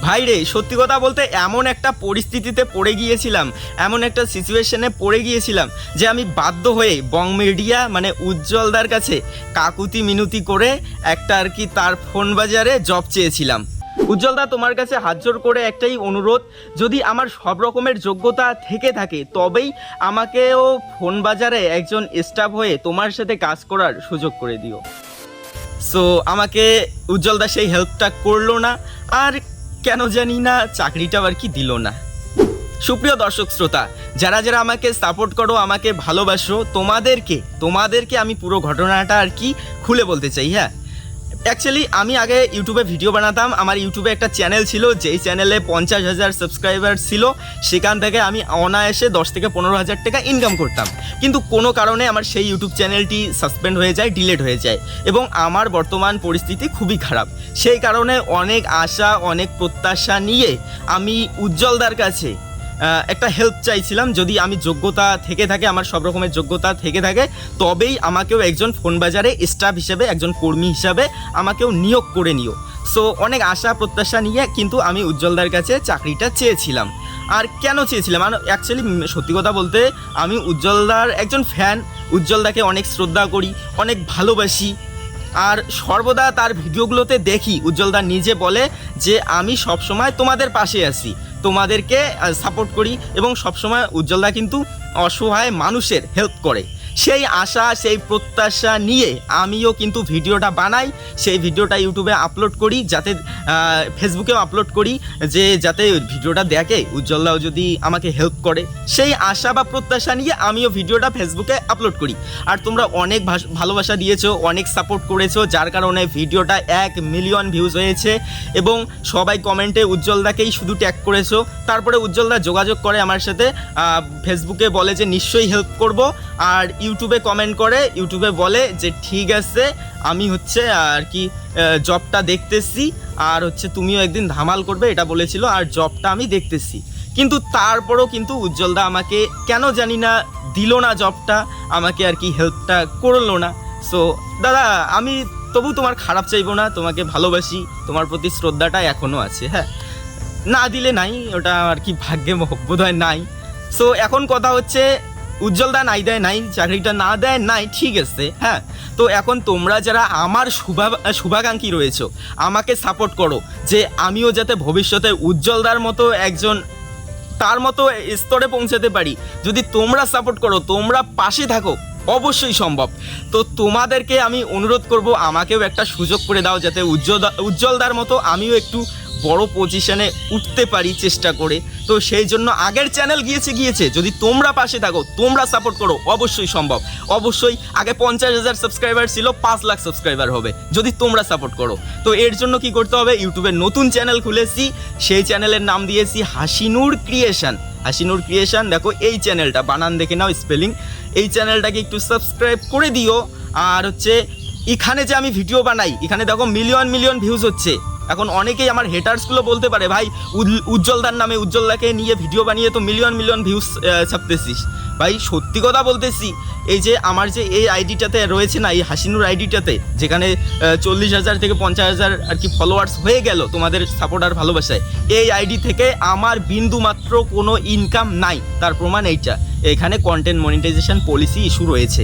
ভাই রে, সত্যি কথা বলতে এমন একটা পরিস্থিতিতে পড়ে গিয়েছিলাম, এমন একটা সিচুয়েশনে পড়ে গিয়েছিলাম যে আমি বাধ্য হয়ে বং মিডিয়া মানে উজ্জ্বলদার কাছে কাকুতি মিনতি করে একটা আর কি তার ফোন বাজারে জব চেয়েছিলাম। উজ্জ্বলদা, তোমার কাছে হাত জোড় করে একটাই অনুরোধ, যদি আমার সব রকমের যোগ্যতা থেকে থাকে তবেই আমাকেও ফোন বাজারে একজন স্টাফ হয়ে তোমার সাথে কাজ করার সুযোগ করে দিও। সো আমাকে উজ্জ্বলদা সেই হেল্পটা করলো না, আর কেন জানি না চাকরিটাও আর কি দিল না। সুপ্রিয় দর্শক শ্রোতা, যারা যারা আমাকে সাপোর্ট করো, আমাকে ভালোবাসো, তোমাদেরকে আমি পুরো ঘটনাটা আর কি খুলে বলতে চাই। হ্যাঁ, অ্যাকচুয়ালি আমি আগে ইউটিউবে ভিডিও বানাতাম। আমার ইউটিউবে একটা চ্যানেল ছিল, যেই চ্যানেলে 50,000 সাবস্ক্রাইবার ছিল। সেখান থেকে আমি অনায়াসে 10 থেকে 15,000 টাকা ইনকাম করতাম। কিন্তু কোনো কারণে আমার সেই ইউটিউব চ্যানেলটি সাসপেন্ড হয়ে যায়, ডিলিট হয়ে যায়, এবং আমার বর্তমান পরিস্থিতি খুবই খারাপ। সেই কারণে অনেক আশা, অনেক প্রত্যাশা নিয়ে আমি উজ্জ্বলদার কাছে একটা হেল্প চাইছিলাম। যদি আমি যোগ্যতা থেকে থাকে, আমার সব রকমের যোগ্যতা থেকে থাকে, তবেই আমাকেও একজন ফোন বাজারে স্টাফ হিসেবে, একজন কর্মী হিসাবে আমাকেও নিয়োগ করে নিও। সো অনেক আশা প্রত্যাশা নিয়ে কিন্তু আমি উজ্জ্বলদার কাছে চাকরিটা চেয়েছিলাম। আর কেন চেয়েছিলাম, অ্যাকচুয়ালি সত্যি কথা বলতে আমি উজ্জ্বলদার একজন ফ্যান। উজ্জ্বলদাকে অনেক শ্রদ্ধা করি, অনেক ভালোবাসি, আর সর্বদা তার ভিডিওগুলোতে দেখি উজ্জ্বলদা নিজে বলে যে আমি সবসময় তোমাদের পাশে আছি, তোমাদেরকে সাপোর্ট করি, এবং সবসময় উজ্জ্বলদা কিন্তু অসহায় মানুষের হেল্প করে। সেই আশা, সেই প্রত্যাশা নিয়ে আমিও কিন্তু ভিডিওটা বানাই, সেই ভিডিওটা ইউটিউবে আপলোড করি, যাতে ফেসবুকেও আপলোড করি, যে যাতে ভিডিওটা দেখে উজ্জ্বলদাও যদি আমাকে হেল্প করে। সেই আশা বা প্রত্যাশা নিয়ে আমিও ভিডিওটা ফেসবুকে আপলোড করি। আর তোমরা অনেক ভালোবাসা দিয়েছো, অনেক সাপোর্ট করেছো, যার কারণে ভিডিওটা 1 মিলিয়ন ভিউজ হয়েছে, এবং সবাই কমেন্টে উজ্জ্বলদাকেই শুধু ট্যাগ করেছো। তারপরে উজ্জ্বলদা যোগাযোগ করে আমার সাথে, ফেসবুকে বলে যে নিশ্চয়ই হেল্প করব, আর ইউটিউবে কমেন্ট করে, ইউটিউবে বলে যে ঠিক আছে, আমি হচ্ছে আর কি জবটা দেখতেছি, আর হচ্ছে তুমিও একদিন ধামাল করবে, এটা বলেছিল, আর জবটা আমি দেখতেছি। কিন্তু তারপরও কিন্তু উজ্জ্বলদা আমাকে কেন জানি না দিল না জবটা, আমাকে আর কি হেল্পটা করলো না। সো দাদা, আমি তবু তোমার খারাপ চাইবো না, তোমাকে ভালোবাসি, তোমার প্রতি শ্রদ্ধাটা এখনও আছে। হ্যাঁ, না দিলে নাই, ওটা আর কি ভাগ্যে বোধহয় নাই। সো এখন কথা হচ্ছে, উজ্জ্বলদা নাই দেয় নাই, চাকরিটা না দেয় নাই, ঠিক আছে। হ্যাঁ, তো এখন তোমরা যারা আমার শুভাকাঙ্ক্ষী রয়েছো, আমাকে সাপোর্ট করো, যে আমিও যাতে ভবিষ্যতে উজ্জ্বলদার মতো একজন তার মতো স্তরে পৌঁছাতে পারি। যদি তোমরা সাপোর্ট করো, তোমরা পাশে থাকো, অবশ্যই সম্ভব। তো তোমাদেরকে আমি অনুরোধ করব, আমাকেও একটা সুযোগ করে দাও, যাতে উজ্জ্বলদার মতো আমিও একটু বড় পজিশনে উঠতে পারি চেষ্টা করে। তো সেই জন্য আগের চ্যানেল গিয়েছে, যদি তোমরা পাশে থাকো, তোমরা সাপোর্ট করো, অবশ্যই সম্ভব। অবশ্যই আগে 50,000 সাবস্ক্রাইবার ছিল, 5 লাখ সাবস্ক্রাইবার হবে যদি তোমরা সাপোর্ট করো। তো এর জন্য কি করতে হবে, ইউটিউবে নতুন চ্যানেল খুলেছি, সেই চ্যানেলের নাম দিয়েছি হাসিনুর ক্রিয়েশন। হাসিনুর ক্রিয়েশন, দেখো এই চ্যানেলটা, বানান দেখে নাও, স্পেলিং। এই চ্যানেলটাকে একটু সাবস্ক্রাইব করে দিও। আর হচ্ছে এখানে যে আমি ভিডিও বানাই, এখানে দেখো মিলিয়ন ভিউজ হচ্ছে। এখন অনেকেই আমার হেটার্সগুলো বলতে পারে, ভাই উজ্জ্বলদার নামে, উজ্জ্বলদাকে নিয়ে ভিডিও বানিয়ে তো মিলিয়ন ভিউজ ছাপতেছিস। ভাই সত্যি কথা বলতেছি, এই যে আমার যে এই আইডিটাতে রয়েছে না, এই হাসিনুর আইডিটাতে, যেখানে 40,000 থেকে 50,000 আর কি ফলোয়ার্স হয়ে গেল তোমাদের সাপোর্ট আর ভালোবাসায়, এই আইডি থেকে আমার বিন্দু মাত্র কোনো ইনকাম নাই। তার প্রমাণ এইটা, এখানে কন্টেন্ট মনিটাইজেশন পলিসি ইস্যু রয়েছে।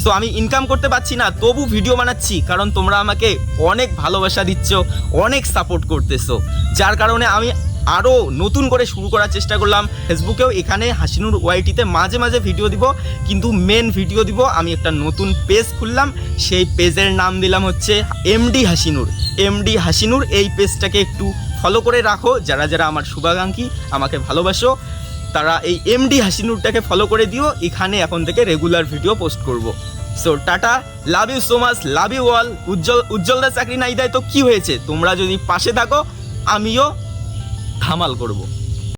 সো আমি ইনকাম করতে পারছি না, তবু ভিডিও বানাচ্ছি, কারণ তোমরা আমাকে অনেক ভালোবাসা দিচ্ছ, অনেক সাপোর্ট করতেছো, যার কারণে আমি আরও নতুন করে শুরু করার চেষ্টা করলাম। ফেসবুকেও এখানে হাসিনুর ওয়াইটিতে মাঝে মাঝে ভিডিও দিব, কিন্তু মেন ভিডিও দিব। আমি একটা নতুন পেজ খুললাম, সেই পেজের নাম দিলাম হচ্ছে এমডি হাসিনুর। এই পেজটাকে একটু ফলো করে রাখো, যারা যারা আমার শুভাকাঙ্ক্ষী, আমাকে ভালোবাসো, তারা এই এমডি হাসিনুরটাকে ফলো করে দিও। এখানে এখন থেকে রেগুলার ভিডিও পোস্ট করব। So tata, love you so much, love you all. উজ্জ্বলদা চাকরি নাই দেয় তো কি হয়েছে, তোমরা যদি পাশে থাকো, আমিও ধামাল করব।